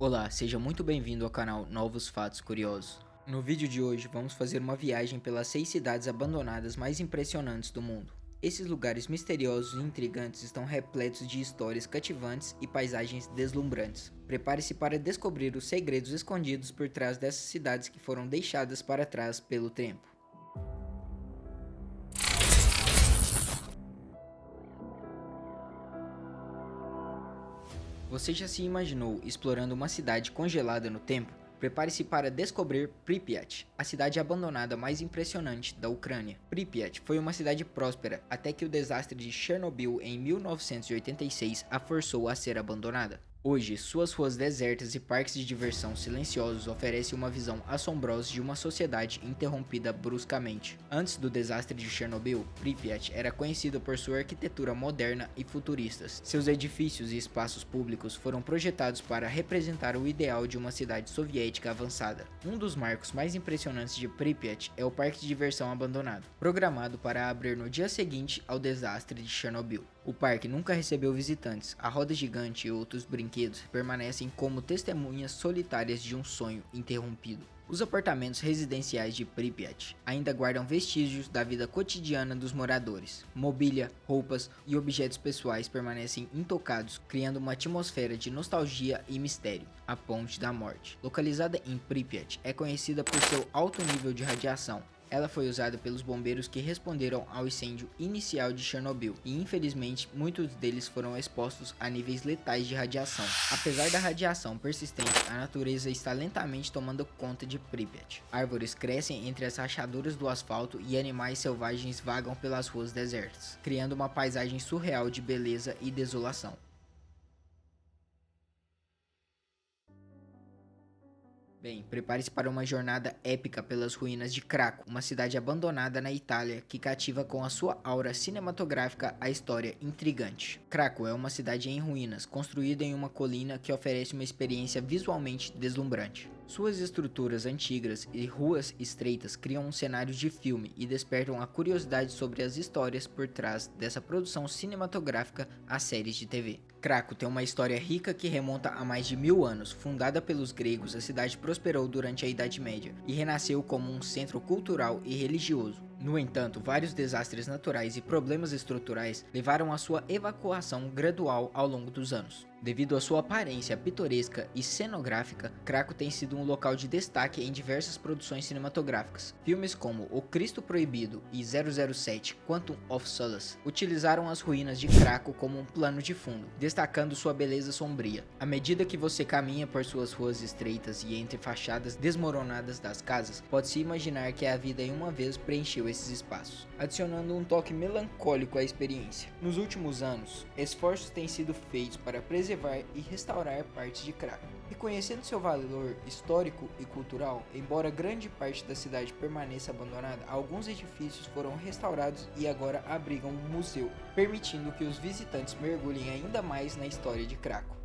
Olá, seja muito bem-vindo ao canal Novos Fatos Curiosos. No vídeo de hoje vamos fazer uma viagem pelas 6 cidades abandonadas mais impressionantes do mundo. Esses lugares misteriosos e intrigantes estão repletos de histórias cativantes e paisagens deslumbrantes. Prepare-se para descobrir os segredos escondidos por trás dessas cidades que foram deixadas para trás pelo tempo. Você já se imaginou explorando uma cidade congelada no tempo? Prepare-se para descobrir Pripyat, a cidade abandonada mais impressionante da Ucrânia. Pripyat foi uma cidade próspera até que o desastre de Chernobyl em 1986 a forçou a ser abandonada. Hoje, suas ruas desertas e parques de diversão silenciosos oferecem uma visão assombrosa de uma sociedade interrompida bruscamente. Antes do desastre de Chernobyl, Pripyat era conhecida por sua arquitetura moderna e futuristas. Seus edifícios e espaços públicos foram projetados para representar o ideal de uma cidade soviética avançada. Um dos marcos mais impressionantes de Pripyat é o parque de diversão abandonado, programado para abrir no dia seguinte ao desastre de Chernobyl. O parque nunca recebeu visitantes. A roda gigante e outros brinquedos permanecem como testemunhas solitárias de um sonho interrompido. Os apartamentos residenciais de Pripyat ainda guardam vestígios da vida cotidiana dos moradores. Mobília, roupas e objetos pessoais permanecem intocados, criando uma atmosfera de nostalgia e mistério. A Ponte da Morte, localizada em Pripyat, é conhecida por seu alto nível de radiação. Ela foi usada pelos bombeiros que responderam ao incêndio inicial de Chernobyl e infelizmente muitos deles foram expostos a níveis letais de radiação. Apesar da radiação persistente, a natureza está lentamente tomando conta de Pripyat. Árvores crescem entre as rachaduras do asfalto e animais selvagens vagam pelas ruas desertas, criando uma paisagem surreal de beleza e desolação. Bem, prepare-se para uma jornada épica pelas ruínas de Craco, uma cidade abandonada na Itália que cativa com a sua aura cinematográfica a história intrigante. Craco é uma cidade em ruínas, construída em uma colina que oferece uma experiência visualmente deslumbrante. Suas estruturas antigas e ruas estreitas criam um cenário de filme e despertam a curiosidade sobre as histórias por trás dessa produção cinematográfica às séries de TV. Craco tem uma história rica que remonta a mais de 1000 anos. Fundada pelos gregos, a cidade prosperou durante a Idade Média e renasceu como um centro cultural e religioso. No entanto, vários desastres naturais e problemas estruturais levaram à sua evacuação gradual ao longo dos anos. Devido à sua aparência pitoresca e cenográfica, Craco tem sido um local de destaque em diversas produções cinematográficas. Filmes como O Cristo Proibido e 007 Quantum of Solace utilizaram as ruínas de Craco como um plano de fundo, destacando sua beleza sombria. À medida que você caminha por suas ruas estreitas e entre fachadas desmoronadas das casas, pode-se imaginar que a vida em uma vez preencheu esses espaços, adicionando um toque melancólico à experiência. Nos últimos anos, esforços têm sido feitos para preservar e restaurar partes de Craco. Reconhecendo seu valor histórico e cultural, embora grande parte da cidade permaneça abandonada, alguns edifícios foram restaurados e agora abrigam um museu, permitindo que os visitantes mergulhem ainda mais na história de Craco.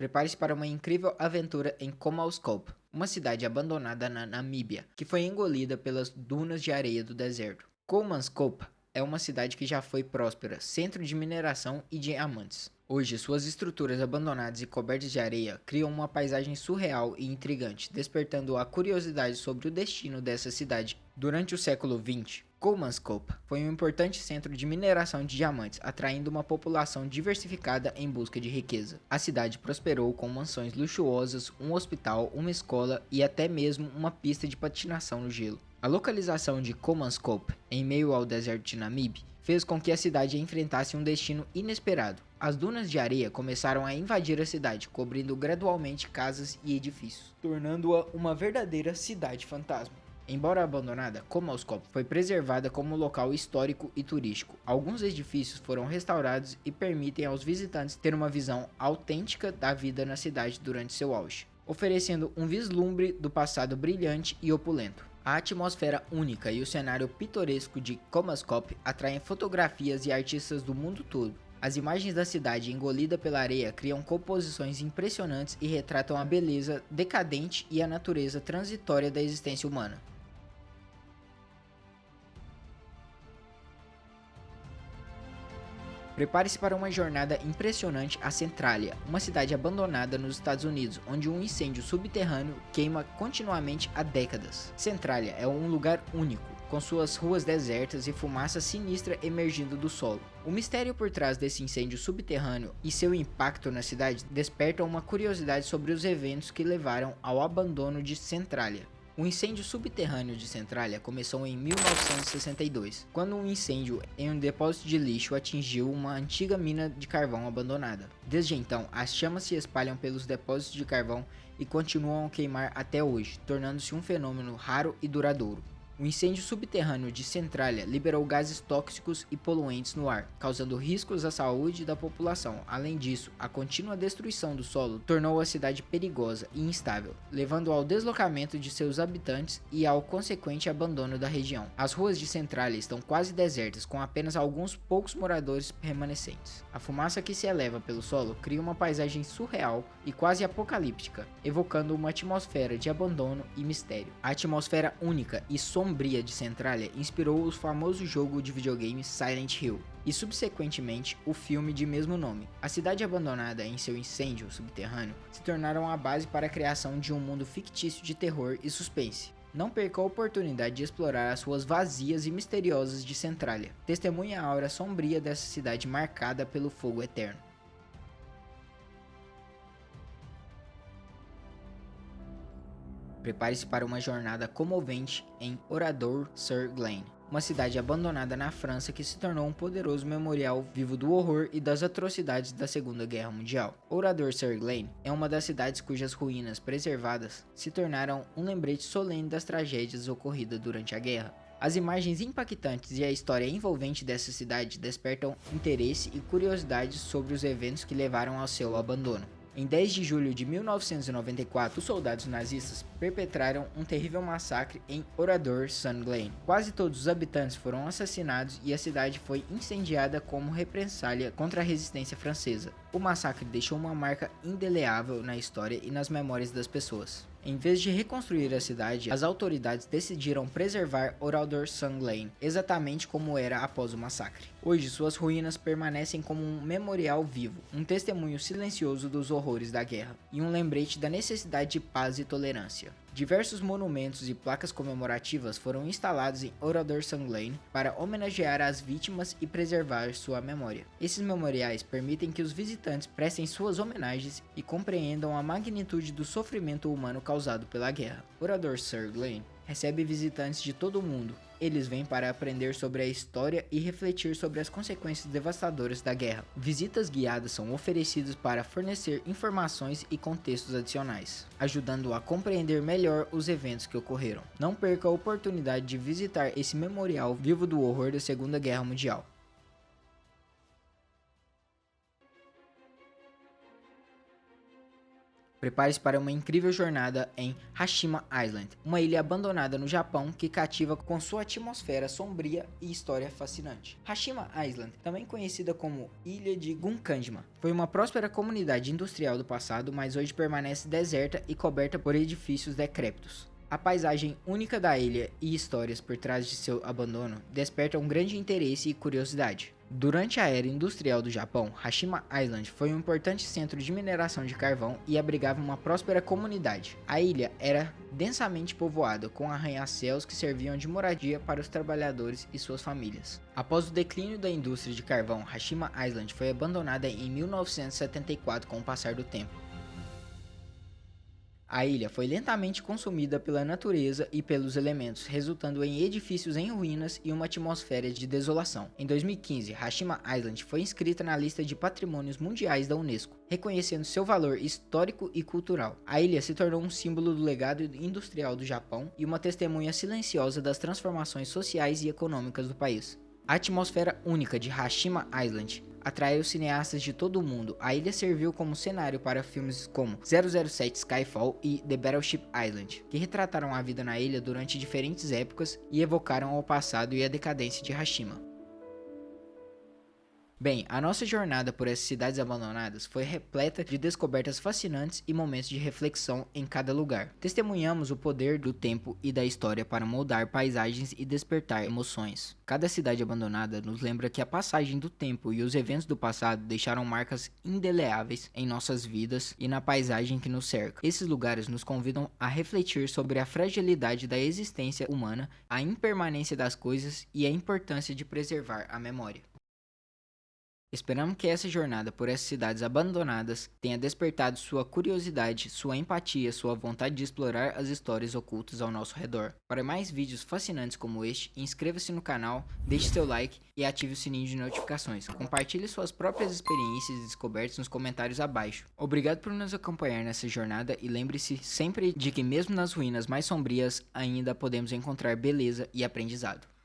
Prepare-se para uma incrível aventura em Comalscope, uma cidade abandonada na Namíbia, que foi engolida pelas dunas de areia do deserto. Comalscope é uma cidade que já foi próspera, centro de mineração e diamantes. Hoje, suas estruturas abandonadas e cobertas de areia criam uma paisagem surreal e intrigante, despertando a curiosidade sobre o destino dessa cidade. Durante o século XX, Comalscope foi um importante centro de mineração de diamantes, atraindo uma população diversificada em busca de riqueza. A cidade prosperou com mansões luxuosas, um hospital, uma escola e até mesmo uma pista de patinação no gelo. A localização de Comalscope, em meio ao deserto de Namibe, fez com que a cidade enfrentasse um destino inesperado. As dunas de areia começaram a invadir a cidade, cobrindo gradualmente casas e edifícios, tornando-a uma verdadeira cidade fantasma. Embora abandonada, Comalscope foi preservada como local histórico e turístico. Alguns edifícios foram restaurados e permitem aos visitantes ter uma visão autêntica da vida na cidade durante seu auge, oferecendo um vislumbre do passado brilhante e opulento. A atmosfera única e o cenário pitoresco de Comalscope atraem fotografias e artistas do mundo todo. As imagens da cidade engolida pela areia criam composições impressionantes e retratam a beleza decadente e a natureza transitória da existência humana. Prepare-se para uma jornada impressionante a Centralia, uma cidade abandonada nos Estados Unidos, onde um incêndio subterrâneo queima continuamente há décadas. Centralia é um lugar único, com suas ruas desertas e fumaça sinistra emergindo do solo. O mistério por trás desse incêndio subterrâneo e seu impacto na cidade despertam uma curiosidade sobre os eventos que levaram ao abandono de Centralia. O incêndio subterrâneo de Centralia começou em 1962, quando um incêndio em um depósito de lixo atingiu uma antiga mina de carvão abandonada. Desde então, as chamas se espalham pelos depósitos de carvão e continuam a queimar até hoje, tornando-se um fenômeno raro e duradouro. O incêndio subterrâneo de Centralia liberou gases tóxicos e poluentes no ar, causando riscos à saúde da população. Além disso, a contínua destruição do solo tornou a cidade perigosa e instável, levando ao deslocamento de seus habitantes e ao consequente abandono da região. As ruas de Centralia estão quase desertas, com apenas alguns poucos moradores remanescentes. A fumaça que se eleva pelo solo cria uma paisagem surreal e quase apocalíptica, evocando uma atmosfera de abandono e mistério. A atmosfera única e sombria de Centralia inspirou o famoso jogo de videogame Silent Hill e subsequentemente o filme de mesmo nome. A cidade abandonada em seu incêndio subterrâneo se tornaram a base para a criação de um mundo fictício de terror e suspense. Não perca a oportunidade de explorar as ruas vazias e misteriosas de Centralia. Testemunhe a aura sombria dessa cidade marcada pelo fogo eterno. Prepare-se para uma jornada comovente em Oradour-sur-Glane, uma cidade abandonada na França que se tornou um poderoso memorial vivo do horror e das atrocidades da Segunda Guerra Mundial. Oradour-sur-Glane é uma das cidades cujas ruínas preservadas se tornaram um lembrete solene das tragédias ocorridas durante a guerra. As imagens impactantes e a história envolvente dessa cidade despertam interesse e curiosidade sobre os eventos que levaram ao seu abandono. Em 10 de julho de 1994, os soldados nazistas perpetraram um terrível massacre em Oradour-sur-Glane. Quase todos os habitantes foram assassinados e a cidade foi incendiada como represália contra a resistência francesa. O massacre deixou uma marca indeleável na história e nas memórias das pessoas. Em vez de reconstruir a cidade, as autoridades decidiram preservar Oradour-sur-Glane, exatamente como era após o massacre. Hoje, suas ruínas permanecem como um memorial vivo, um testemunho silencioso dos horrores da guerra, e um lembrete da necessidade de paz e tolerância. Diversos monumentos e placas comemorativas foram instalados em Oradour-sur-Glane para homenagear as vítimas e preservar sua memória. Esses memoriais permitem que os visitantes prestem suas homenagens e compreendam a magnitude do sofrimento humano causado pela guerra. Oradour-sur-Glane recebe visitantes de todo o mundo. Eles vêm para aprender sobre a história e refletir sobre as consequências devastadoras da guerra. Visitas guiadas são oferecidas para fornecer informações e contextos adicionais, ajudando a compreender melhor os eventos que ocorreram. Não perca a oportunidade de visitar esse memorial vivo do horror da Segunda Guerra Mundial. Prepare-se para uma incrível jornada em Hashima Island, uma ilha abandonada no Japão que cativa com sua atmosfera sombria e história fascinante. Hashima Island, também conhecida como Ilha de Gunkanjima, foi uma próspera comunidade industrial do passado, mas hoje permanece deserta e coberta por edifícios decrépitos. A paisagem única da ilha e histórias por trás de seu abandono despertam um grande interesse e curiosidade. Durante a era industrial do Japão, Hashima Island foi um importante centro de mineração de carvão e abrigava uma próspera comunidade. A ilha era densamente povoada, com arranha-céus que serviam de moradia para os trabalhadores e suas famílias. Após o declínio da indústria de carvão, Hashima Island foi abandonada em 1974 com o passar do tempo. A ilha foi lentamente consumida pela natureza e pelos elementos, resultando em edifícios em ruínas e uma atmosfera de desolação. Em 2015, Hashima Island foi inscrita na lista de patrimônios mundiais da Unesco, reconhecendo seu valor histórico e cultural. A ilha se tornou um símbolo do legado industrial do Japão e uma testemunha silenciosa das transformações sociais e econômicas do país. A atmosfera única de Hashima Island atraiu cineastas de todo o mundo. A ilha serviu como cenário para filmes como 007 Skyfall e The Battleship Island, que retrataram a vida na ilha durante diferentes épocas e evocaram o passado e a decadência de Hashima. Bem, a nossa jornada por essas cidades abandonadas foi repleta de descobertas fascinantes e momentos de reflexão em cada lugar. Testemunhamos o poder do tempo e da história para moldar paisagens e despertar emoções. Cada cidade abandonada nos lembra que a passagem do tempo e os eventos do passado deixaram marcas indeleáveis em nossas vidas e na paisagem que nos cerca. Esses lugares nos convidam a refletir sobre a fragilidade da existência humana, a impermanência das coisas e a importância de preservar a memória. Esperamos que essa jornada por essas cidades abandonadas tenha despertado sua curiosidade, sua empatia, sua vontade de explorar as histórias ocultas ao nosso redor. Para mais vídeos fascinantes como este, inscreva-se no canal, deixe seu like e ative o sininho de notificações. Compartilhe suas próprias experiências e descobertas nos comentários abaixo. Obrigado por nos acompanhar nessa jornada e lembre-se sempre de que mesmo nas ruínas mais sombrias ainda podemos encontrar beleza e aprendizado.